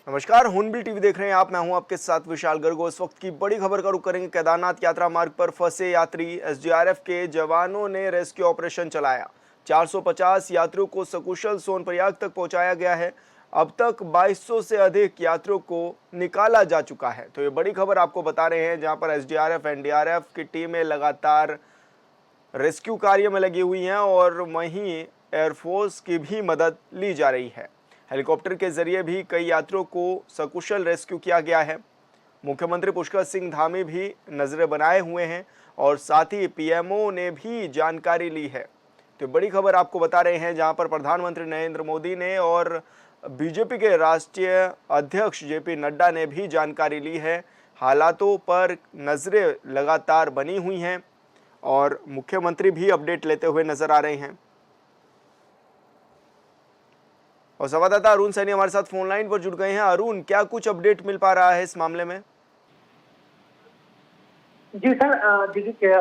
नमस्कार, हुनबिल टीवी देख रहे हैं आप। मैं हूं आपके साथ विशाल गर्ग। इस वक्त की बड़ी खबर का रुख करेंगे। केदारनाथ यात्रा मार्ग पर फंसे यात्री, एसडीआरएफ के जवानों ने रेस्क्यू ऑपरेशन चलाया। 450 यात्रियों को सकुशल सोनप्रयाग तक पहुंचाया गया है। अब तक 2200 से अधिक यात्रियों को निकाला जा चुका है। तो ये बड़ी खबर आपको बता रहे हैं, जहां पर एसडीआरएफ एनडीआरएफ की टीमें लगातार रेस्क्यू कार्य में लगी हुई हैं और वहीं एयरफोर्स की भी मदद ली जा रही है। हेलीकॉप्टर के जरिए भी कई यात्रियों को सकुशल रेस्क्यू किया गया है। मुख्यमंत्री पुष्कर सिंह धामी भी नजरें बनाए हुए हैं और साथ ही पीएमओ ने भी जानकारी ली है। तो बड़ी खबर आपको बता रहे हैं, जहां पर प्रधानमंत्री नरेंद्र मोदी ने और बीजेपी के राष्ट्रीय अध्यक्ष जेपी नड्डा ने भी जानकारी ली है। हालातों पर नजरें लगातार बनी हुई हैं और मुख्यमंत्री भी अपडेट लेते हुए नजर आ रहे हैं। और संवाददाता अरुण सैनी हमारे साथ फोन लाइन पर जुड़ गए हैं। अरुण, क्या कुछ अपडेट मिल पा रहा है इस मामले में? जी सर, देखिए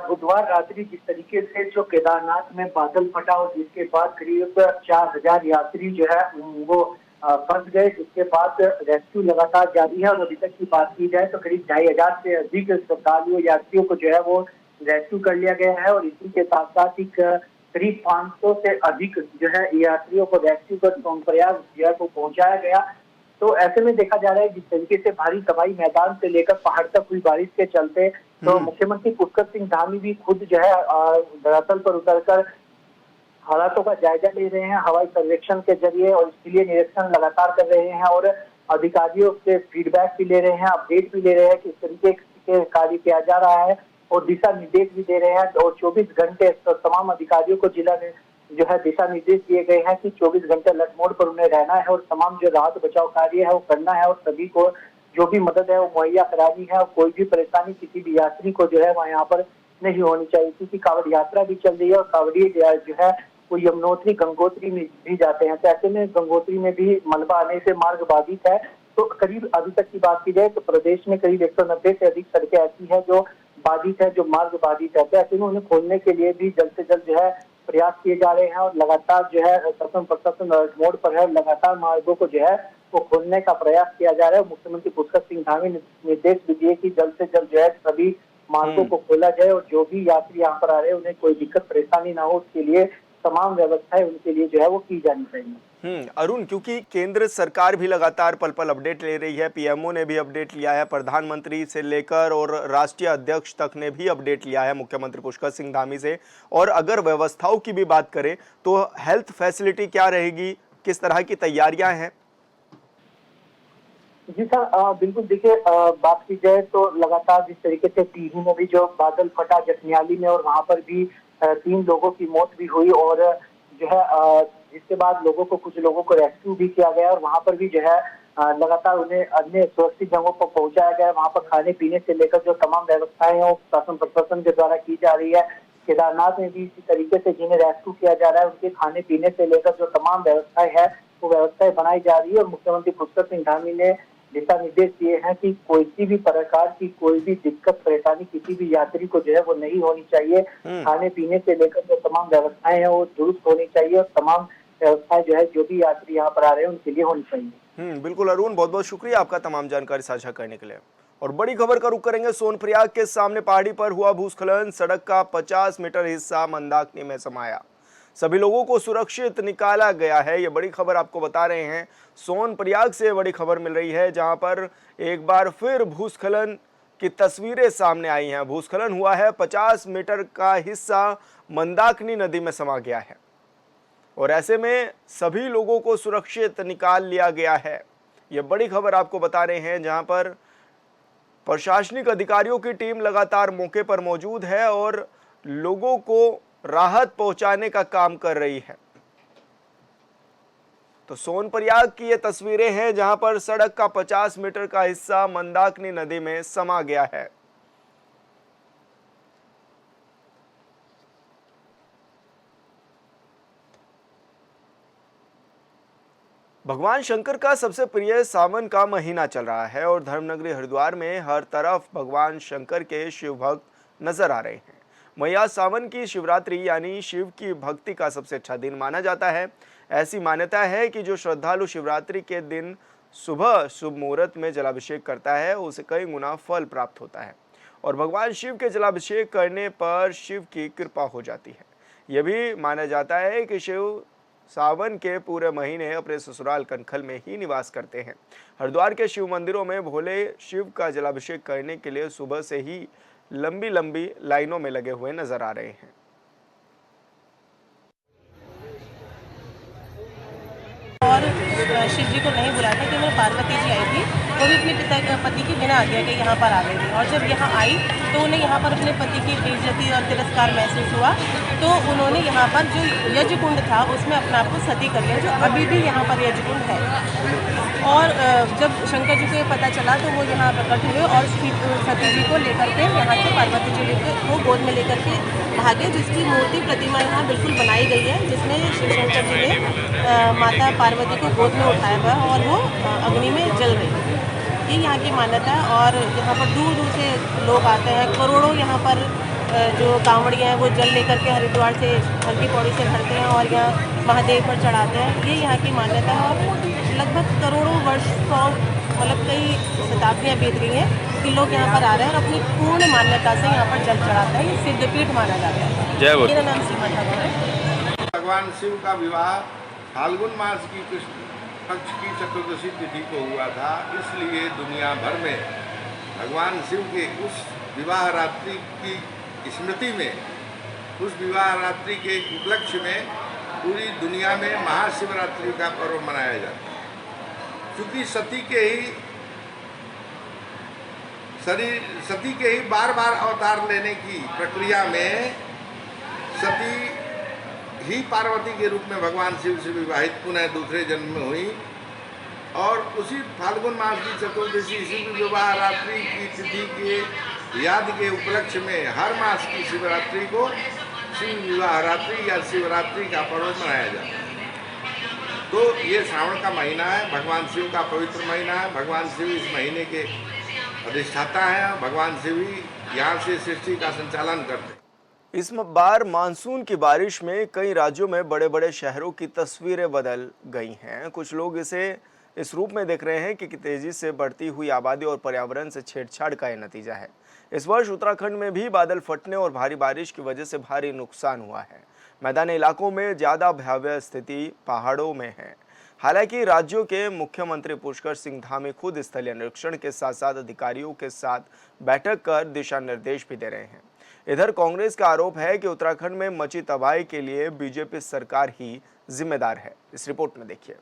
बुधवार रात्रि जिस तरीके से जो केदारनाथ में बादल फटा और जिसके बाद करीब 4000 यात्री जो है वो फंस गए, जिसके बाद रेस्क्यू लगातार जारी है। और अभी तक की बात की जाए तो करीब 2500 से अधिक श्रद्धालुओं यात्रियों को जो है वो रेस्क्यू कर लिया गया है। और इसी के साथ साथ ही करीब 500 से अधिक जो है यात्रियों को रेस्क्यू कर सोनप्रयाग जो है वो पहुंचाया गया। तो ऐसे में देखा जा रहा है जिस तरीके से भारी तबाही मैदान से लेकर पहाड़ तक हुई बारिश के चलते तो मुख्यमंत्री पुष्कर सिंह धामी भी खुद जो है धरातल पर उतरकर हालातों का जायजा ले रहे हैं हवाई सर्वेक्षण के जरिए, और इसके लिए निरीक्षण लगातार कर रहे हैं और अधिकारियों से फीडबैक भी ले रहे हैं, अपडेट भी ले रहे हैं कि इस तरीके से कार्य किया जा रहा है और दिशा निर्देश भी दे रहे हैं। और 24 घंटे तमाम अधिकारियों को जिला में जो है दिशा निर्देश दिए गए हैं कि 24 घंटे अलर्ट मोड पर उन्हें रहना है और तमाम जो राहत बचाव कार्य है वो करना है और सभी को जो भी मदद है वो मुहैया करानी है। और कोई भी परेशानी किसी भी यात्री को जो है वहाँ यहाँ पर नहीं होनी चाहिए, क्योंकि कांवड़ यात्रा भी चल रही है और कांवड़ी जो है वो यमुनोत्री गंगोत्री में भी जाते हैं। तो ऐसे में गंगोत्री में भी मलबा आने से मार्ग बाधित है। तो करीब अभी तक की बात की जाए तो प्रदेश में करीब 190 से अधिक सड़कें ऐसी है जो बाधित है, जो मार्ग बाधित है। तो ऐसे में उन्हें खोलने के लिए भी जल्द से जल्द जो है प्रयास किए जा रहे हैं और लगातार जो है शासन प्रशासन मोड पर है। लगातार मार्गों को जो है वो खोलने का प्रयास किया जा रहा है। मुख्यमंत्री पुष्कर सिंह धामी ने निर्देश भी दिए कि जल्द से जल्द जो है सभी मार्गों को खोला जाए और जो भी यात्री यहाँ पर आ रहे हैं उन्हें कोई दिक्कत परेशानी ना हो, उसके लिए तमाम व्यवस्थाएं उनके लिए जो है वो की जानी चाहिए। अरुण, क्योंकि केंद्र सरकार भी लगातार पल पल अपडेट ले रही है, पीएमओ ने भी अपडेट लिया है, प्रधानमंत्री से लेकर और राष्ट्रीय अध्यक्ष तक ने भी अपडेट लिया है मुख्यमंत्री पुष्कर सिंह धामी से। और अगर व्यवस्थाओं की भी बात करें तो हेल्थ फैसिलिटी क्या रहेगी, किस तरह की तैयारियां हैं? जी सर, बिल्कुल देखिए, बात की जाए तो लगातार जिस तरीके से टीहू में भी जो बादल फटा जखनियाली में और वहां पर भी 3 लोगों की मौत भी हुई और जो है जिसके बाद लोगों को कुछ लोगों को रेस्क्यू भी किया गया और वहां पर भी जो है लगातार उन्हें अन्य सुरक्षित जगहों पर पहुंचाया गया। वहां पर खाने पीने से लेकर जो तमाम व्यवस्थाएं हैं वो शासन प्रशासन के द्वारा की जा रही है। केदारनाथ में भी इसी तरीके से जिन्हें रेस्क्यू किया जा रहा है उनके खाने पीने से लेकर जो तमाम व्यवस्थाएं है वो व्यवस्थाएं बनाई जा रही है। और मुख्यमंत्री पुष्कर सिंह धामी ने दिशा निर्देश दिए हैं कि कोई सी भी प्रकार की कोई भी दिक्कत परेशानी किसी भी यात्री को जो है वो नहीं होनी चाहिए। खाने पीने से लेकर जो तमाम व्यवस्थाएं हैं वो दुरुस्त होनी चाहिए और तमाम व्यवस्थाएं जो है जो भी यात्री यहाँ पर आ रहे हैं उनके लिए होनी चाहिए। बिल्कुल अरुण, बहुत बहुत शुक्रिया आपका तमाम जानकारी साझा करने के लिए। और बड़ी खबर का रुख करेंगे। सोनप्रयाग के सामने पहाड़ी पर हुआ भूस्खलन, सड़क का 50 मीटर हिस्सा मंदाकिनी में समाया। सभी लोगों को सुरक्षित निकाला गया है। ये बड़ी खबर आपको बता रहे हैं। सोनप्रयाग से बड़ी खबर मिल रही है, जहां पर एक बार फिर भूस्खलन की तस्वीरें सामने आई हैं। भूस्खलन हुआ है, 50 मीटर का हिस्सा मंदाकिनी नदी में समा गया है और ऐसे में सभी लोगों को सुरक्षित निकाल लिया गया है। ये बड़ी खबर आपको बता रहे हैं, जहां पर प्रशासनिक अधिकारियों की टीम लगातार मौके पर मौजूद है और लोगों को राहत पहुंचाने का काम कर रही है। तो सोनप्रयाग की ये तस्वीरें हैं, जहां पर सड़क का 50 मीटर का हिस्सा मंदाकिनी नदी में समा गया है। भगवान शंकर का सबसे प्रिय सावन का महीना चल रहा है और धर्मनगरी हरिद्वार में हर तरफ भगवान शंकर के शिव भक्त नजर आ रहे हैं। मैया सावन की शिवरात्रि यानी शिव की भक्ति का सबसे अच्छा दिन माना जाता है। ऐसी मान्यता है कि जो श्रद्धालु शिवरात्रि के दिन सुबह शुभ मुहूर्त में जलाभिषेक करता है उसे कई गुना फल प्राप्त होता है और भगवान शिव के जलाभिषेक करने पर शिव की कृपा हो जाती है। यह भी माना जाता है कि शिव सावन के पूरे महीने अपने ससुराल कनखल में ही निवास करते हैं। हरिद्वार के शिव मंदिरों में भोले शिव का जलाभिषेक करने के लिए सुबह से ही लंबी लंबी लाइनों में लगे हुए नजर आ रहे हैं। और शिव जी को नहीं बुलाया था, केवल पार्वती जी आई थी, वो भी अपने पति की बिना आज्ञा के यहाँ पर आ गई थी। और जब यहाँ आई तो उन्हें यहाँ पर अपने पति की बेइज्जती और तिरस्कार महसूस हुआ, तो उन्होंने यहाँ पर जो यज्ञ कुंड था उसमें अपने आप को सती कर लिया, जो अभी भी यहाँ पर यज्ञ कुंड है। और जब शंकर जी को ये पता चला तो वो यहाँ प्रकट हुए और सती जी को लेकर के यहाँ से पार्वती जी को गोद में लेकर के भागे, जिसकी मूर्ति प्रतिमा यहाँ बिल्कुल बनाई गई है, जिसमें शिव शंकर जी ने माता पार्वती को गोद में उठाया हुआ और वो अग्नि में जल रही है। ये यहाँ की मान्यता है। और यहाँ पर दूर दूर से लोग आते हैं, करोड़ों यहाँ पर जो कांवड़ियाँ हैं वो जल लेकर के हरिद्वार से हल्की पौड़ी से भरते हैं और यहाँ महादेव पर चढ़ाते हैं। ये यहाँ की मान्यता है। और लगभग करोड़ों वर्ष मतलब कई शताब्दियाँ बीत गई हैं कि लोग यहाँ पर आ रहे हैं और अपनी पूर्ण मान्यता से यहाँ पर जल चढ़ाते हैं। ये सिद्धपीठ माना जाता है। जय बोल। मेरा नाम सीमा ठाकुर है। भगवान शिव का विवाह फाल्गुन मास की कृष्ण पक्ष की चतुर्दशी तिथि को हुआ था, इसलिए दुनिया भर में भगवान शिव के उस विवाह रात्रि की स्मृति में, उस विवाह रात्रि के उपलक्ष्य में पूरी दुनिया में महाशिवरात्रि का पर्व मनाया जाता है। क्योंकि सती के ही बार बार अवतार लेने की प्रक्रिया में सती ही पार्वती के रूप में भगवान शिव से विवाहित पुनः दूसरे जन्म में हुई। और उसी फाल्गुन मास की चतुर्दशी शिव विवाह रात्रि की तिथि के याद के उपलक्ष्य में हर मास की शिवरात्रि को शिव विवाह रात्रि या शिवरात्रि का पर्व मनाया जाता है। तो ये श्रावण का महीना है, भगवान शिव का पवित्र महीना है। भगवान शिव इस महीने के अधिष्ठाता हैं। भगवान शिव ही यहाँ से सृष्टि का संचालन करते हैं। इस बार मानसून की बारिश में कई राज्यों में बड़े बड़े शहरों की तस्वीरें बदल गई हैं। कुछ लोग इसे इस रूप में देख रहे हैं कि तेजी से बढ़ती हुई आबादी और पर्यावरण से छेड़छाड़ का यह नतीजा है। इस वर्ष उत्तराखंड में भी बादल फटने और भारी बारिश की वजह से भारी नुकसान हुआ है। मैदानी इलाकों में ज्यादा भयावह स्थिति पहाड़ों में है। हालांकि राज्यों के मुख्यमंत्री पुष्कर सिंह धामी खुद स्थलीय निरीक्षण के साथ साथ अधिकारियों के साथ बैठक कर दिशा निर्देश भी दे रहे हैं। इधर कांग्रेस का आरोप है कि उत्तराखंड में मची तबाही के लिए बीजेपी सरकार ही जिम्मेदार है। इस रिपोर्ट में देखिए।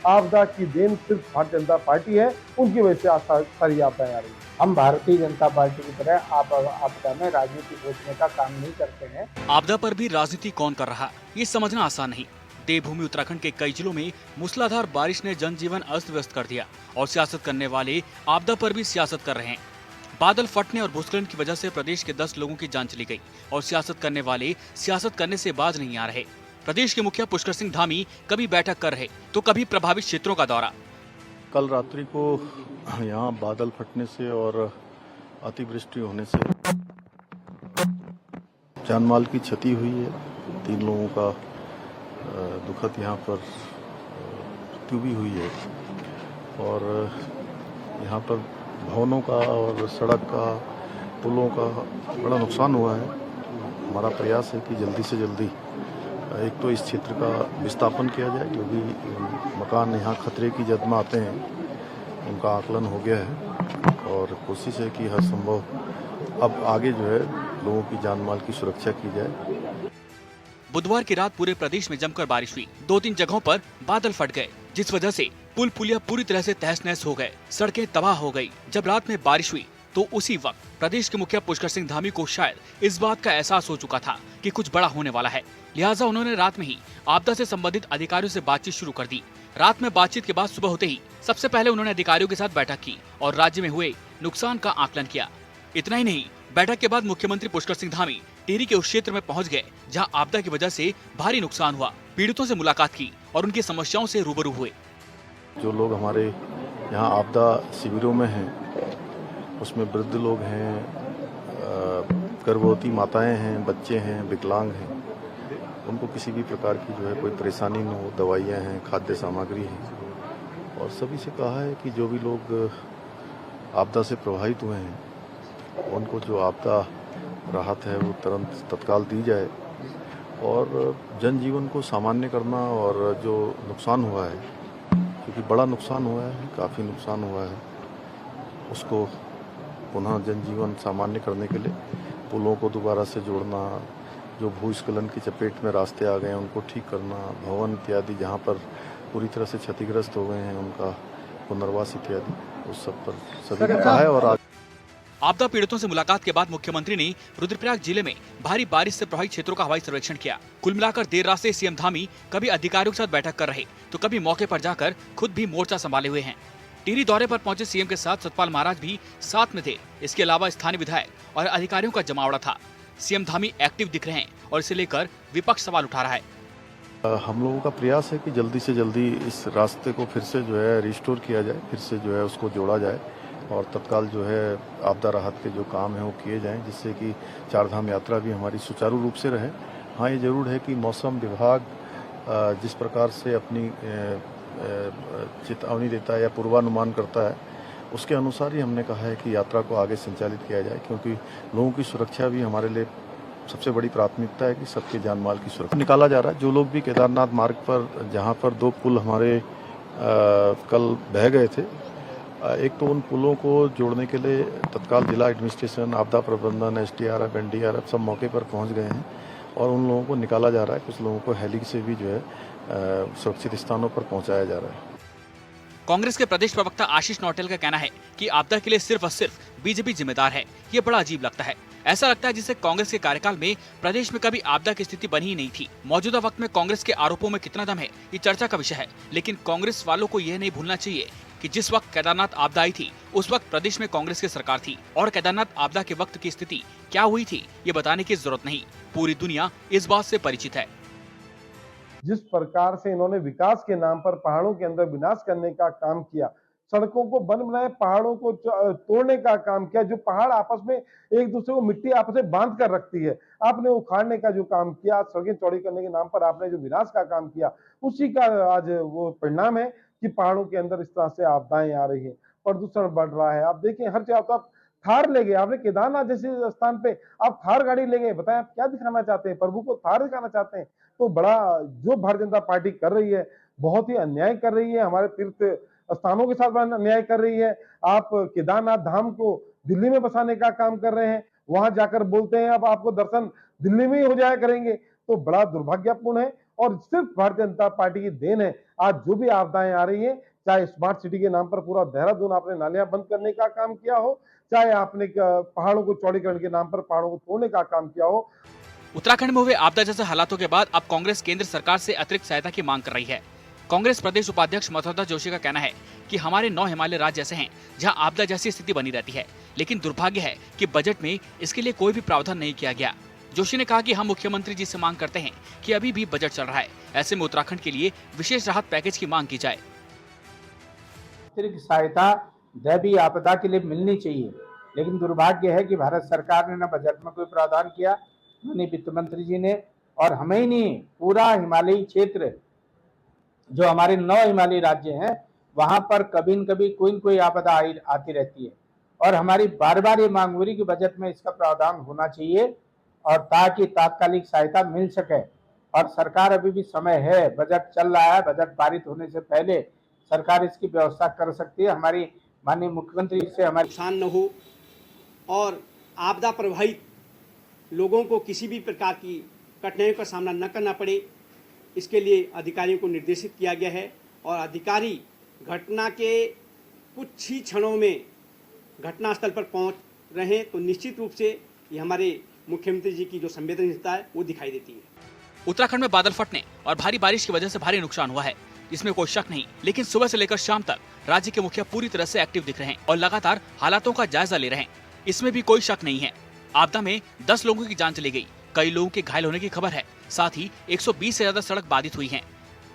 आपदा की देन सिर्फ भारतीय जनता पार्टी है, उनकी वजह से सारी आपदाएं आ रही है। हम भारतीय जनता पार्टी की तरह आपदा में राजनीति सोचने का काम नहीं करते हैं। आपदा पर भी राजनीति कौन कर रहा, ये समझना आसान नहीं। देवभूमि उत्तराखंड के कई जिलों में मूसलाधार बारिश ने जनजीवन अस्त व्यस्त कर दिया और सियासत करने वाले आपदा पर भी सियासत कर रहे हैं। बादल फटने और भूस्खलन की वजह से प्रदेश के 10 लोगों की जान चली गई और सियासत करने वाले सियासत करने से बाज नहीं आ रहे। प्रदेश के मुखिया पुष्कर सिंह धामी कभी बैठक कर रहे तो कभी प्रभावित क्षेत्रों का दौरा। कल रात्रि को यहाँ बादल फटने से और अतिवृष्टि होने से जानमाल की क्षति हुई है। 3 लोगों का दुखद यहाँ पर मृत्यु भी हुई है और यहाँ पर भवनों का और सड़क का, पुलों का बड़ा नुकसान हुआ है। हमारा प्रयास है कि जल्दी से जल्दी एक तो इस क्षेत्र का विस्थापन किया जाए, क्योंकि मकान यहाँ खतरे की जद में आते हैं, उनका आकलन हो गया है और कोशिश है कि हर संभव अब आगे जो है लोगों की जान माल की सुरक्षा की जाए। बुधवार की रात पूरे प्रदेश में जमकर बारिश हुई। 2-3 जगहों पर बादल फट गए, जिस वजह से पुल पुलिया पूरी तरह से तहस नहस हो गए, सड़कें तबाह हो गई। जब रात में बारिश हुई तो उसी वक्त प्रदेश के मुखिया पुष्कर सिंह धामी को शायद इस बात का एहसास हो चुका था कि कुछ बड़ा होने वाला है। लिहाजा उन्होंने रात में ही आपदा से संबंधित अधिकारियों से बातचीत शुरू कर दी। रात में बातचीत के बाद सुबह होते ही सबसे पहले उन्होंने अधिकारियों के साथ बैठक की और राज्य में हुए नुकसान का आकलन किया। इतना ही नहीं, बैठक के बाद मुख्यमंत्री पुष्कर सिंह धामी टिहरी के उस क्षेत्र में पहुंच गए जहां आपदा की वजह से भारी नुकसान हुआ। पीड़ितों से मुलाकात की और उनकी समस्याओं से रूबरू हुए। जो लोग हमारे यहाँ आपदा शिविरों में हैं, उसमें वृद्ध लोग हैं, गर्भवती माताएं हैं, बच्चे हैं, विकलांग हैं, उनको किसी भी प्रकार की जो है कोई परेशानी न हो। दवाइयाँ हैं, खाद्य सामग्री है, और सभी से कहा है कि जो भी लोग आपदा से प्रभावित हुए हैं उनको जो आपदा राहत है वो तुरंत तत्काल दी जाए, और जनजीवन को सामान्य करना, और जो नुकसान हुआ है, क्योंकि बड़ा नुकसान हुआ है, काफ़ी नुकसान हुआ है, उसको पुनः जनजीवन सामान्य करने के लिए पुलों को दोबारा से जोड़ना, जो भूस्खलन की चपेट में रास्ते आ गए हैं उनको ठीक करना, भवन इत्यादि जहाँ पर पूरी तरह से क्षतिग्रस्त हो गए हैं उनका पुनर्वास इत्यादि, उस सब पर सभी ने कहा है। और आपदा पीड़ितों से मुलाकात के बाद मुख्यमंत्री ने रुद्रप्रयाग जिले में भारी बारिश से प्रभावित क्षेत्रों का हवाई सर्वेक्षण किया। कुल मिलाकर देर रात से सीएम धामी कभी अधिकारियों के साथ बैठक कर रहे तो कभी मौके पर जाकर खुद भी मोर्चा संभाले हुए हैं। टिहरी दौरे पर पहुंचे सीएम के साथ सतपाल महाराज भी साथ में थे। इसके अलावा स्थानीय विधायक और अधिकारियों का जमावड़ा था। सीएम धामी एक्टिव दिख रहे हैं और इसे लेकर विपक्ष सवाल उठा रहा है। हम लोगों का प्रयास है कि जल्दी से जल्दी इस रास्ते को फिर से जो है रिस्टोर किया जाए, फिर से जो है उसको जोड़ा जाए, और तत्काल जो है आपदा राहत के जो काम हैं वो किए जाएं, जिससे कि चारधाम यात्रा भी हमारी सुचारू रूप से रहे। हाँ, ये जरूर है कि मौसम विभाग जिस प्रकार से अपनी चेतावनी देता है या पूर्वानुमान करता है, उसके अनुसार ही हमने कहा है कि यात्रा को आगे संचालित किया जाए, क्योंकि लोगों की सुरक्षा भी हमारे लिए सबसे बड़ी प्राथमिकता है कि सबके जान माल की सुरक्षा निकाला जा रहा है। जो लोग भी केदारनाथ मार्ग पर, जहाँ पर 2 पुल हमारे कल बह गए थे, एक तो उन पुलों को जोड़ने के लिए तत्काल जिला एडमिनिस्ट्रेशन, आपदा प्रबंधन, एसडीआरएफ, एनडीआरएफ सब मौके पर पहुंच गए हैं, और उन लोगों को निकाला जा रहा है। कुछ लोगों को हेली से भी जो है सुरक्षित स्थानों पर पहुंचाया जा रहा है। कांग्रेस के प्रदेश प्रवक्ता आशीष नौटियाल का कहना है कि आपदा के लिए सिर्फ और सिर्फ बीजेपी जिम्मेदार है। ये बड़ा अजीब लगता है। ऐसा लगता है जिससे कांग्रेस के कार्यकाल में प्रदेश में कभी आपदा की स्थिति बनी ही नहीं थी। मौजूदा वक्त में कांग्रेस के आरोपों में कितना दम है, ये चर्चा का विषय है, लेकिन कांग्रेस वालों को यह नहीं भूलना चाहिए कि जिस वक्त केदारनाथ आपदा आई थी उस वक्त प्रदेश में कांग्रेस की सरकार थी, और केदारनाथ आपदा के वक्त की स्थिति क्या हुई थी ये बताने की जरूरत नहीं। पूरी दुनिया इस बात से परिचित है। जिस प्रकार से इन्होंने विकास के नाम पर पहाड़ों के अंदर विनाश करने का काम किया, सड़कों को बन बनाए, पहाड़ों को तोड़ने का काम किया, जो पहाड़ आपस में एक दूसरे को मिट्टी आपस में बांध कर रखती है, आपने उखाड़ने का जो काम किया, सड़कें चौड़ी करने के नाम पर आपने जो विनाश का काम किया, उसी का आज वो परिणाम है कि पहाड़ों के अंदर इस तरह से आपदाएं आ रही है, प्रदूषण बढ़ रहा है। आप देखिए हर जगह, तो आप थार ले गए, आपने केदारनाथ जैसे स्थान पे आप थार गाड़ी ले गए, बताएं आप क्या दिखाना चाहते हैं? प्रभु को थार दिखाना चाहते हैं? तो बड़ा जो भारतीय जनता पार्टी कर रही है, बहुत ही अन्याय कर रही है, हमारे तीर्थ स्थानों के साथ अन्याय कर रही है। आप केदारनाथ धाम को दिल्ली में बसाने का काम कर रहे हैं, वहां जाकर बोलते हैं अब आपको दर्शन दिल्ली में ही हो जाया करेंगे, तो बड़ा दुर्भाग्यपूर्ण है और सिर्फ भारतीय जनता पार्टी की देन है। आज जो भी आपदाएं आ रही है, चाहे स्मार्ट सिटी के नाम पर पूरा देहरादून आपने नालियां बंद करने का काम किया हो, चाहे आपने पहाड़ों को चौड़ीकरण के नाम पर पहाड़ों को तोड़ने का काम किया हो। उत्तराखंड में हुए आपदा जैसे हालातों के बाद अब कांग्रेस केंद्र सरकार से अतिरिक्त सहायता की मांग कर रही है। कांग्रेस प्रदेश उपाध्यक्ष मधुसूदन जोशी का कहना है कि हमारे 9 हिमालय राज्य ऐसे हैं जहां आपदा जैसी स्थिति बनी रहती है, लेकिन दुर्भाग्य है कि बजट में इसके लिए कोई भी प्रावधान नहीं किया गया। जोशी ने कहा कि हम मुख्यमंत्री जी से मांग करते हैं कि अभी भी बजट चल रहा है, ऐसे में उत्तराखंड के लिए विशेष राहत पैकेज की मांग की जाए। अतिरिक्त सहायता दैवीय आपदा के लिए मिलनी चाहिए, लेकिन दुर्भाग्य है कि भारत सरकार ने न बजट में कोई प्रावधान किया, माननीय वित्त मंत्री जी ने, और हमें ही नहीं पूरा हिमालयी क्षेत्र जो हमारे 9 हिमालयी राज्य हैं वहां पर कभी न कभी कोई न कोई आपदा आती रहती है, और हमारी बार बार ये मांग हो रही कि बजट में इसका प्रावधान होना चाहिए और ताकि तात्कालिक सहायता मिल सके। और सरकार अभी भी समय है, बजट चल रहा है, बजट पारित होने से पहले सरकार इसकी व्यवस्था कर सकती है। हमारी माननीय मुख्यमंत्री से हमारी नुकसान न हो और आपदा प्रभावित लोगों को किसी भी प्रकार की कठिनाइयों का सामना न करना पड़े, इसके लिए अधिकारियों को निर्देशित किया गया है। और अधिकारी घटना के कुछ ही क्षणों में घटनास्थल पर पहुंच रहे हैं, तो निश्चित रूप से ये हमारे मुख्यमंत्री जी की जो संवेदनशीलता है वो दिखाई देती है। उत्तराखंड में बादल फटने और भारी बारिश की वजह से भारी नुकसान हुआ है, इसमें कोई शक नहीं, लेकिन सुबह से लेकर शाम तक राज्य के मुखिया पूरी तरह से एक्टिव दिख रहे हैं और लगातार हालातों का जायजा ले रहे हैं, इसमें भी कोई शक नहीं है। आपदा में 10 लोगों की जान चली गई, कई लोगों के घायल होने की खबर है, साथ ही 120 से ज्यादा सड़क बाधित हुई हैं,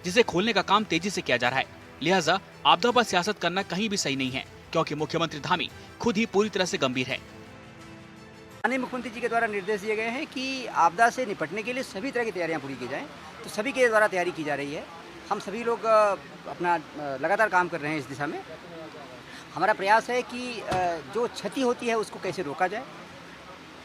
जिसे खोलने का काम तेजी से किया जा रहा है। लिहाजा आपदा पर सियासत करना कहीं भी सही नहीं है, क्योंकि मुख्यमंत्री धामी खुद ही पूरी तरह से गंभीर है। माननीय मुख्यमंत्री जी के द्वारा निर्देश दिए गए हैं कि आपदा से निपटने के लिए सभी तरह की तैयारियां पूरी की जाएं, तो सभी के द्वारा तैयारी की जा रही है। हम सभी लोग अपना लगातार काम कर रहे हैं इस दिशा में। हमारा प्रयास है कि जो क्षति होती है उसको कैसे रोका जाए,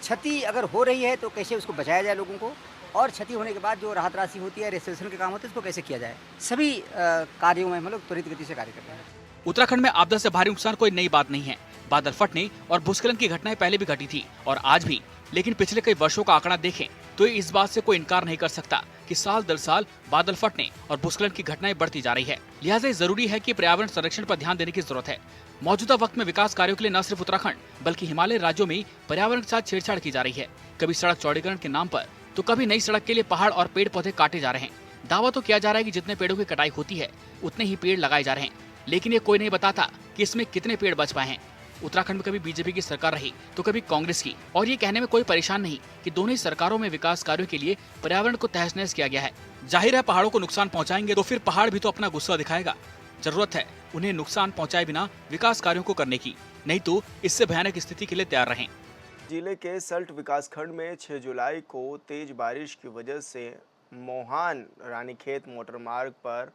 क्षति अगर हो रही है तो कैसे उसको बचाया जाए लोगों को, और क्षति होने के बाद जो राहत राशि होती है, रेस्टोरेशन के काम होते हैं, उसको कैसे किया जाए। सभी कार्यों में हम लोग त्वरित गति से कार्य कर रहे हैं। उत्तराखंड में आपदा से भारी नुकसान कोई नई बात नहीं है। बादल फटने और भूस्खलन की घटनाएं पहले भी घटी थी और आज भी, लेकिन पिछले कई वर्षों का आंकड़ा देखें तो इस बात से कोई इनकार नहीं कर सकता कि साल दर साल बादल फटने और भूस्खलन की घटनाएं बढ़ती जा रही है। लिहाजा जरूरी है कि पर्यावरण संरक्षण पर ध्यान देने की जरूरत है। मौजूदा वक्त में विकास कार्यों के लिए न सिर्फ उत्तराखंड बल्कि हिमालय राज्यों में पर्यावरण के साथ छेड़छाड़ की जा रही है। कभी सड़क चौड़ीकरण के नाम पर तो कभी नई सड़क के लिए पहाड़ और पेड़ पौधे काटे जा रहे हैं। दावा तो किया जा रहा है कि जितने पेड़ों की कटाई होती है उतने ही पेड़ लगाए जा रहे हैं, लेकिन ये कोई नहीं बताता कि इसमें कितने पेड़ बच पाए हैं। उत्तराखंड में कभी बीजेपी की सरकार रही तो कभी कांग्रेस की, और ये कहने में कोई परेशान नहीं कि दोनों ही सरकारों में विकास कार्यों के लिए पर्यावरण को तहस नहस किया गया है। जाहिर है पहाड़ों को नुकसान पहुंचाएंगे तो फिर पहाड़ भी तो अपना गुस्सा दिखाएगा। जरूरत है उन्हें नुकसान पहुंचाए बिना विकास कार्यों को करने की, नहीं तो इससे भयानक स्थिति के लिए तैयार रहें। जिले के सल्ट विकासखंड में 6 जुलाई को तेज बारिश की वजह से मोहान रानीखेत मोटर मार्ग पर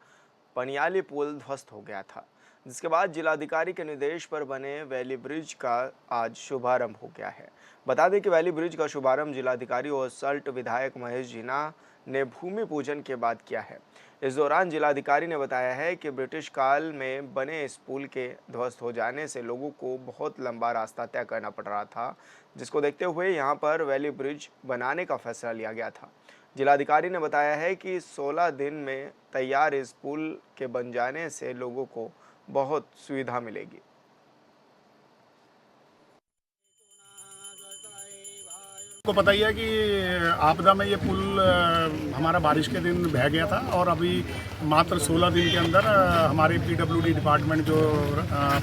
पनियाली पुल ध्वस्त हो गया था, जिसके बाद जिलाधिकारी के निर्देश पर बने वैली ब्रिज का आज शुभारंभ हो गया है। बता दें कि वैली ब्रिज का शुभारंभ जिलाधिकारी और सल्ट विधायक महेश जीना ने भूमि पूजन के बाद किया है। इस दौरान जिलाधिकारी ने बताया है कि ब्रिटिश काल में बने इस पुल के ध्वस्त हो जाने से लोगों को बहुत लंबा रास्ता तय करना पड़ रहा था, जिसको देखते हुए यहां पर वैली ब्रिज बनाने का फैसला लिया गया था। जिलाधिकारी ने बताया है कि 16 दिन में तैयार इस पुल के बन जाने से लोगों को बहुत सुविधा मिलेगी। आपको पता ही है कि आपदा में ये पुल हमारा बारिश के दिन बह गया था और अभी मात्र 16 दिन के अंदर हमारे पीडब्ल्यूडी डिपार्टमेंट जो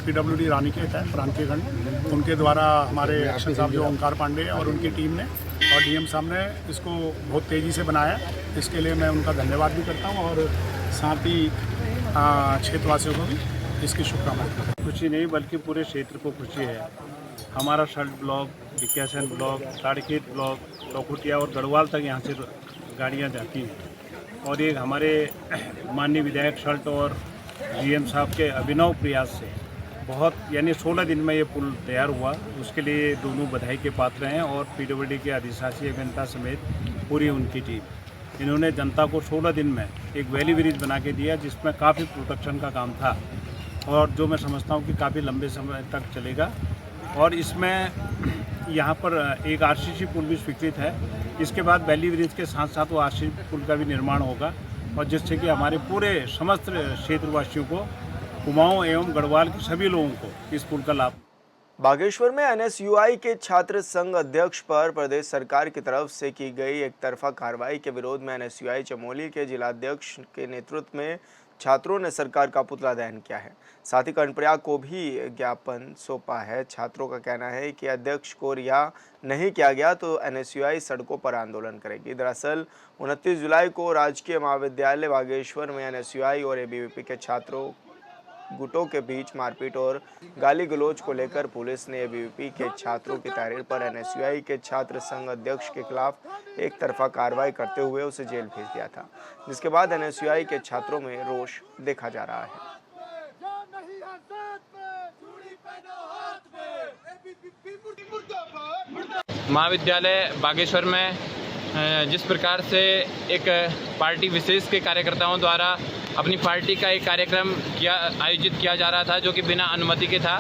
पीडब्ल्यूडी रानीखेत है प्रांतीय खंड, उनके द्वारा हमारे एक्शन साहब जो ओंकार पांडे और उनकी टीम ने और डीएम साहब ने इसको बहुत तेज़ी से बनाया। इसके लिए मैं उनका धन्यवाद भी करता हूँ और साथ ही क्षेत्रवासियों को भी इसकी शुभकामनाएं। खुशी नहीं बल्कि पूरे क्षेत्र को खुशी है। हमारा सल्ट ब्लॉक, विकासन ब्लॉक, ताड़खेत ब्लॉक, लोखुटिया और गढ़वाल तक यहाँ से गाड़ियाँ जाती हैं और ये हमारे माननीय विधायक सल्ट और जीएम साहब के अभिनव प्रयास से बहुत यानी 16 दिन में ये पुल तैयार हुआ। उसके लिए दोनों बधाई के पात्र हैं और पीडब्ल्यूडी के अधिशासी अभियंता समेत पूरी उनकी टीम। इन्होंने जनता को 16 दिन में एक वैली ब्रिज बना के दिया जिसमें काफ़ी प्रोटेक्शन का काम था और जो मैं समझता हूँ कि काफ़ी लंबे समय तक चलेगा। और इसमें यहाँ पर एक आरसीसी पुल भी स्वीकृत है। इसके बाद वैली ब्रिज के साथ साथ वो आरसीसी पुल का भी निर्माण होगा और जिससे कि हमारे पूरे समस्त क्षेत्रवासियों को, कुमाऊं एवं गढ़वाल के सभी लोगों को इस पुल का लाभ। बागेश्वर में एनएसयूआई के छात्र संघ अध्यक्ष पर प्रदेश सरकार की तरफ से की गई एक तरफा कार्रवाई के विरोध में एनएसयूआई चमोली के जिलाध्यक्ष के नेतृत्व में छात्रों ने सरकार का पुतला दहन किया है। साथ ही कर्णप्रयाग को भी ज्ञापन सौंपा है। छात्रों का कहना है कि अध्यक्ष को रिहा नहीं किया गया तो एनएसयूआई सड़कों पर आंदोलन करेगी। दरअसल 29 जुलाई को राजकीय महाविद्यालय बागेश्वर में एनएसयूआई और एबीवीपी के छात्रों गुटों के बीच मारपीट और गाली गलौज को लेकर पुलिस ने एबीवीपी के छात्रों की तहरीर पर एनएसयूआई के छात्र संघ अध्यक्ष के खिलाफ एक तरफा कार्रवाई करते हुए उसे जेल भेज दिया था, जिसके बाद एनएसयूआई के छात्रों में रोष देखा जा रहा है। महाविद्यालय बागेश्वर में जिस प्रकार से एक पार्टी विशेष के कार्यकर्ताओं द्वारा अपनी पार्टी का एक कार्यक्रम आयोजित किया जा रहा था जो कि बिना अनुमति के था,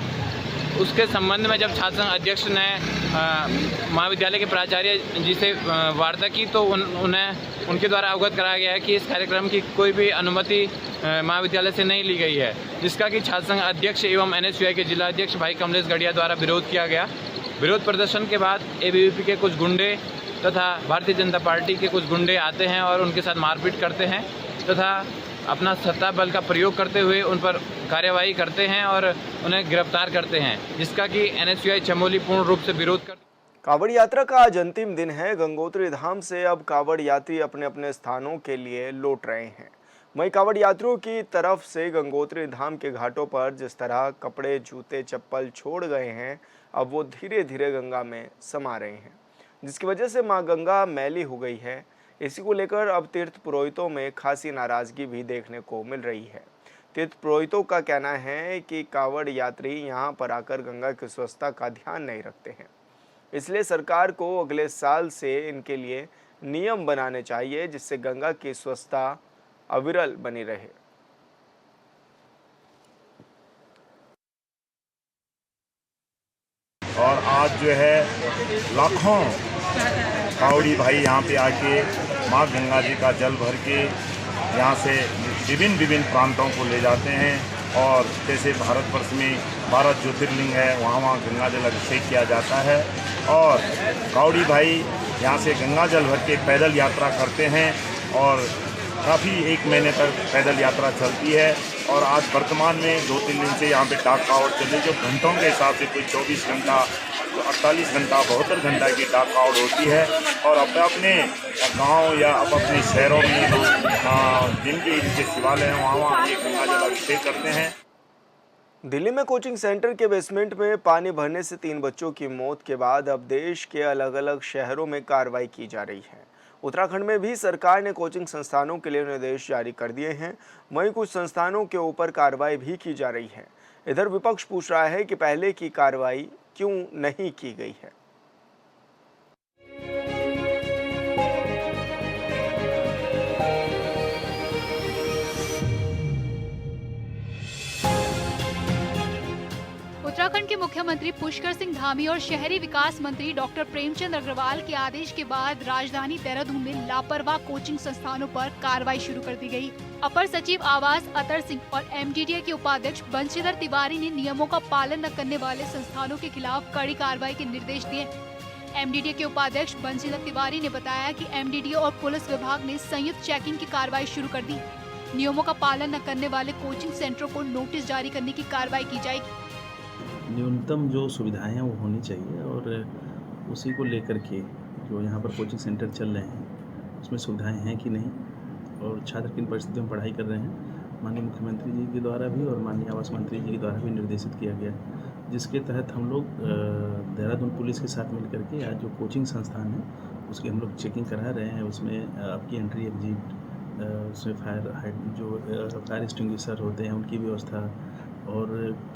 उसके संबंध में जब छात्र संघ अध्यक्ष ने महाविद्यालय के प्राचार्य जी से वार्ता की तो उन्हें उनके द्वारा अवगत कराया गया है कि इस कार्यक्रम की कोई भी अनुमति महाविद्यालय से नहीं ली गई है, जिसका कि छात्र संघ अध्यक्ष एवं एनएसयूआई के जिला अध्यक्ष भाई कमलेश गढ़िया द्वारा विरोध किया गया। विरोध प्रदर्शन के बाद एबीवीपी के कुछ गुंडे तथा भारतीय जनता पार्टी के कुछ गुंडे आते हैं और उनके साथ मारपीट करते हैं तथा अपना सत्ता बल का प्रयोग करते हुए उन पर कार्यवाही करते हैं और उन्हें गिरफ्तार करते हैं, जिसका कि एनएसयूआई चमोली पूर्ण रूप से विरोध कर। कांवड़ यात्रा का आज अंतिम दिन है। गंगोत्री धाम से अब कांवड़ यात्री अपने अपने स्थानों के लिए लौट रहे हैं। वहीं कांवड़ यात्रियों की तरफ से गंगोत्री धाम के घाटों पर जिस तरह कपड़े, जूते, चप्पल छोड़ गए हैं, अब वो धीरे धीरे गंगा में समा रहे हैं, जिसकी वजह से मां गंगा मैली हो गई है। इसी को लेकर अब तीर्थ पुरोहितों में खासी नाराजगी भी देखने को मिल रही है। तीर्थ पुरोहितों का कहना है कि कांवड़ यात्री यहां पर आकर गंगा की स्वच्छता का ध्यान नहीं रखते हैं, इसलिए सरकार को अगले साल से इनके लिए नियम बनाने चाहिए जिससे गंगा की स्वच्छता अविरल बनी रहे। और आज जो है लाखों कावड़ी भाई यहाँ पे आके माँ गंगा जी का जल भर के यहाँ से विभिन्न प्रांतों को ले जाते हैं। और जैसे भारतवर्ष में 12 ज्योतिर्लिंग है, वहाँ गंगा जल अभिषेक किया जाता है। और कावड़ी भाई यहाँ से गंगा जल भर के पैदल यात्रा करते हैं और काफ़ी 1 महीने तक पैदल यात्रा चलती है। और आज वर्तमान में 2-3 दिन से यहाँ पे डाक कावड़ चले, जो घंटों के हिसाब से कोई 24 घंटा, 48 घंटा, 72 घंटा की डाक कावड़ होती है। और अपने गांव या अपने शहरों में जिनके शिवालय हैं वहाँ ये गंगा जल अभिषेक करते हैं। दिल्ली में कोचिंग सेंटर के बेसमेंट में पानी भरने से 3 बच्चों की मौत के बाद अब देश के अलग अलग शहरों में कार्रवाई की जा रही है। उत्तराखंड में भी सरकार ने कोचिंग संस्थानों के लिए निर्देश जारी कर दिए हैं। वहीं कुछ संस्थानों के ऊपर कार्रवाई भी की जा रही है। इधर विपक्ष पूछ रहा है कि पहले की कार्रवाई क्यों नहीं की गई है। उत्तराखंड के मुख्यमंत्री पुष्कर सिंह धामी और शहरी विकास मंत्री डॉक्टर प्रेमचंद अग्रवाल के आदेश के बाद राजधानी देहरादून में लापरवाह कोचिंग संस्थानों पर कार्रवाई शुरू कर दी गई। अपर सचिव आवास अतर सिंह और एमडीडीए के उपाध्यक्ष बंशीधर तिवारी ने नियमों का पालन न करने वाले संस्थानों के खिलाफ कड़ी कार्रवाई के निर्देश दिए। एमडीडीए के उपाध्यक्ष बंशीधर तिवारी ने बताया कि एमडीडीए और पुलिस विभाग ने संयुक्त चेकिंग की कार्रवाई शुरू कर दी। नियमों का पालन न करने वाले कोचिंग सेंटरों को नोटिस जारी करने की कार्रवाई की जाएगी। न्यूनतम जो सुविधाएं हैं वो होनी चाहिए और उसी को लेकर के जो यहाँ पर कोचिंग सेंटर चल रहे हैं उसमें सुविधाएं हैं कि नहीं और छात्र किन परिस्थितियों में पढ़ाई कर रहे हैं, माननीय मुख्यमंत्री जी के द्वारा भी और माननीय आवास मंत्री जी के द्वारा भी निर्देशित किया गया है, जिसके तहत हम लोग देहरादून पुलिस के साथ मिलकर के आज जो कोचिंग संस्थान है उसकी हम लोग चेकिंग करा रहे हैं। उसमें आपकी एंट्री एग्जिट, उसमें फायर एक्सटिंग्विशर होते हैं उनकी व्यवस्था और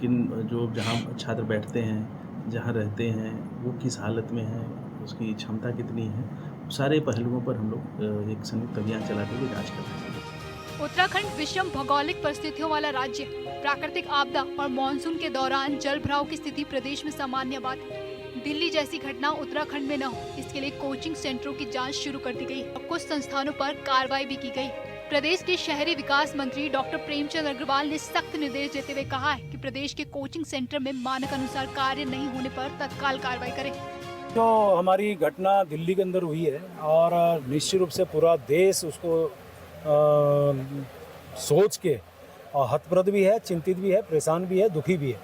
किन जो जहाँ छात्र बैठते हैं, जहाँ रहते हैं, वो किस हालत में है, उसकी क्षमता कितनी है, सारे पहलुओं पर हम लोग एक संयुक्त अभियान चलाते हुए जांच कर रहे हैं। उत्तराखंड विषम भौगोलिक परिस्थितियों वाला राज्य, प्राकृतिक आपदा और मानसून के दौरान जल भराव की स्थिति प्रदेश में सामान्य बात है। दिल्ली जैसी घटना उत्तराखंड में न हो, इसके लिए कोचिंग सेंटरों की जांच शुरू कर दी गई और कुछ संस्थानों पर कार्रवाई भी की गई। प्रदेश के शहरी विकास मंत्री डॉक्टर प्रेमचंद अग्रवाल ने सख्त निर्देश देते हुए कहा है कि प्रदेश के कोचिंग सेंटर में मानक अनुसार कार्य नहीं होने पर तत्काल कार्रवाई करें। जो हमारी घटना दिल्ली के अंदर हुई है और निश्चित रूप से पूरा देश उसको सोच के हतप्रद भी है, चिंतित भी है, परेशान भी है, दुखी भी है।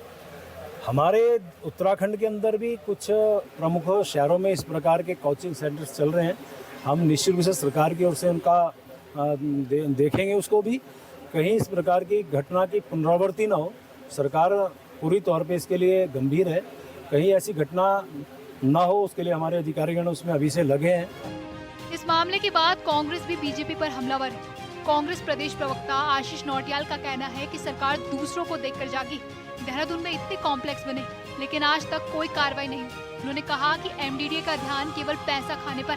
हमारे उत्तराखंड के अंदर भी कुछ प्रमुख शहरों में इस प्रकार के कोचिंग सेंटर्स चल रहे हैं। हम निश्चित रूप से सरकार की ओर से उनका देखेंगे, उसको भी कहीं इस प्रकार की घटना की पुनरावृत्ति न हो। सरकार पूरी तौर पे इसके लिए गंभीर है, कहीं ऐसी घटना न हो उसके लिए हमारे अधिकारीगण उसमें अभी से लगे हैं। इस मामले के बाद कांग्रेस भी बीजेपी पर हमलावर है। कांग्रेस प्रदेश प्रवक्ता आशीष नौटियाल का कहना है कि सरकार दूसरों को देखकर जागी। देहरादून में इतने कॉम्प्लेक्स बने लेकिन आज तक कोई कार्रवाई नहीं। उन्होंने कहा कि एमडीडीए का ध्यान केवल पैसा खाने पर,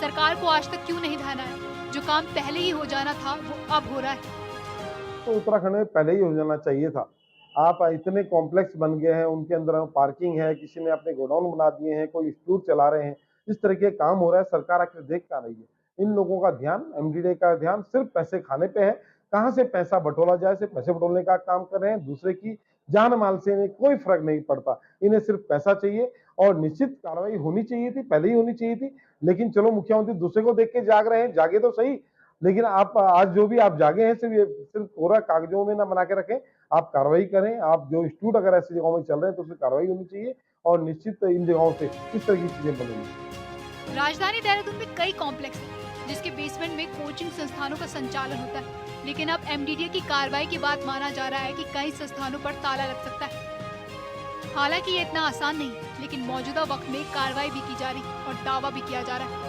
सरकार को आज तक क्यों नहीं ध्यान आया। जो काम पहले ही हो जाना था वो अब हो रहा है। तो उत्तराखंड में पहले ही हो जाना चाहिए था। आप इतने कॉम्प्लेक्स बन गए हैं, उनके अंदर पार्किंग है, किसी ने अपने गोडाउन बना दिए हैं, कोई स्टोर चला रहे हैं, इस तरह के काम हो रहा है। सरकार आखिर देख क्या रही है? इन लोगों का ध्यान, एमडीडीए का ध्यान सिर्फ पैसे खाने पे है। कहां से पैसा बटोला जाए, सिर्फ पैसे बटोलने का काम कर रहे हैं। दूसरे की जान माल से इन्हें कोई फर्क नहीं पड़ता, इन्हें सिर्फ पैसा चाहिए। और निश्चित कार्रवाई होनी चाहिए थी, पहले ही होनी चाहिए थी। लेकिन चलो, मुख्यमंत्री दूसरे को देख के जाग रहे हैं, जागे तो सही। लेकिन आप आज जो भी आप जागे हैं सिर्फ पूरा कागजों में ना बना के रखें, आप कार्रवाई करें। आप जो इंस्टीट्यूट अगर ऐसी जगहों में चल रहे हैं तो उसमें कार्रवाई होनी चाहिए और निश्चित इन जगहों से इस तरह की चीजें बनेंगी। राजधानी देहरादून में कई कॉम्प्लेक्स हैं जिसके बेसमेंट में कोचिंग संस्थानों का संचालन होता है, लेकिन अब एमडीडीए की कार्रवाई के बाद माना जा रहा है कि कई संस्थानों पर ताला लग सकता है। हालांकि ये इतना आसान नहीं, लेकिन मौजूदा वक्त में कार्रवाई भी की जा रही और दावा भी किया जा रहा है।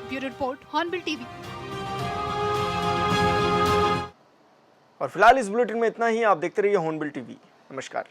Bureau report, hornbill TV. और फिलहाल इस बुलेटिन में इतना ही। आप देखते रहिए हॉर्नबिल टीवी। नमस्कार।